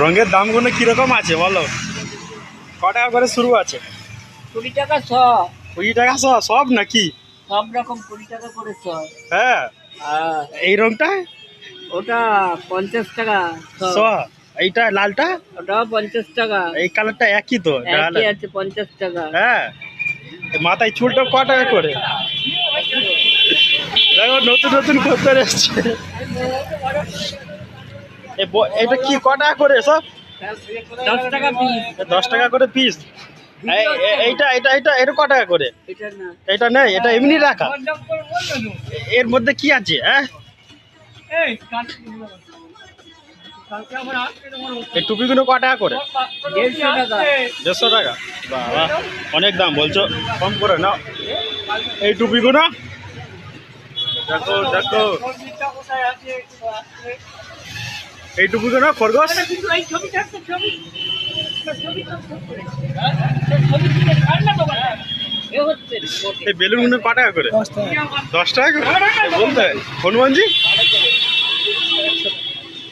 রঙের দামগুলো কিরকম আছে বলো? ক টাকা করে শুরু আছে? 20 টাকা শ। 20 টাকা সব নাকি? সব রকম 20 টাকা করে শ। হ্যাঁ। হ্যাঁ, এই রংটা ওটা 50 টাকা শ। এইটা লালটা ওটাও 50 টাকা। এই কালারটা একই তো? একই আছে 50 টাকা। হ্যাঁ। মাথায় চুলটা ক টাকা করে? দেখো নতুন নতুন খদ্দের এসছে। এটা কি ক টাকা করে সব? 10 টাকা পিস। 10 টাকা করে পিস। এইটা এটা এটা এটা ক টাকা করে? এটা না, এটা নেই, এটা এমনি রাখা। এর মধ্যে কি আছে? হ্যাঁ, এই টুপিগুলো ক টাকা করে? 150 টাকা। 150 টাকা? বাবা, অনেক দাম বলছো, কম করে নাও। এই টুপিগুলো দেখো দেখো, এই টুপিগুলো খরগোশ। এই বেলুনগুলো ক টাকা করে? 10 টাকা করে বলতে? হনুমানজি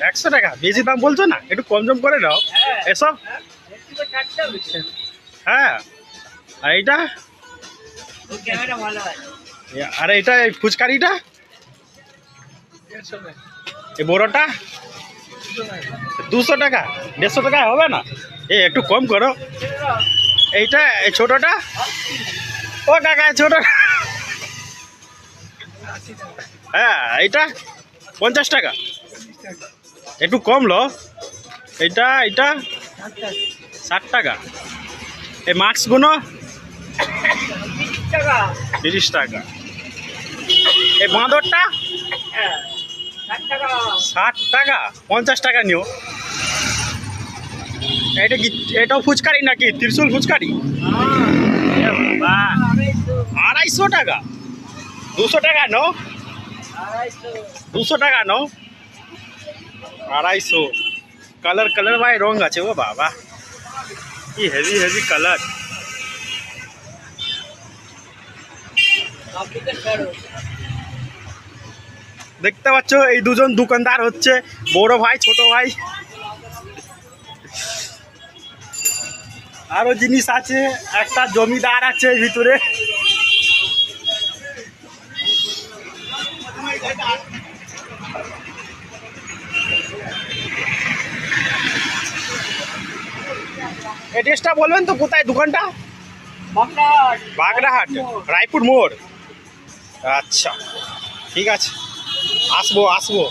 100 টাকা? বেশি দাম বলছো না, একটু কম জম করে নাও এসব। হ্যাঁ, আর এইটা? আর এটা এই ফুচকারিটা এই বড়টা 200 টাকা? 150 টাকায় হবে না? একটু কম করো। এইটা এই ছোটটা? ও টাকা ছোট। হ্যাঁ, এইটা 50 টাকা? একটু কম লো। এইটা এইটা 60 টাকা? এই মাস্কগুলো 30 টাকা? এই বাঁদরটা 60 টাকা? 50 টাকা নিও। এটা কি, এটাও ফুচকারি নাকি? ত্রিশুল ফুচকারি? বাহ, 250 টাকা? 200 টাকা নো? 200 টাকা নো? 250। কালার কালার ভাই রং আছে ও বাবা, কি হেভি হেভি কালার। দেখতে পাচ্ছ এই দুজন দোকানদার হচ্ছে বড় ভাই ছোট ভাই। আরো জিনিস আছে, একটা জমিদার আছে ভিতরে। অ্যাড্রেসটা বলবেন তো, কোথায় দোকানটা? বাগড়াহাট, রায়পুর মোড়। আচ্ছা, ঠিক আছে, আসবো আসবো।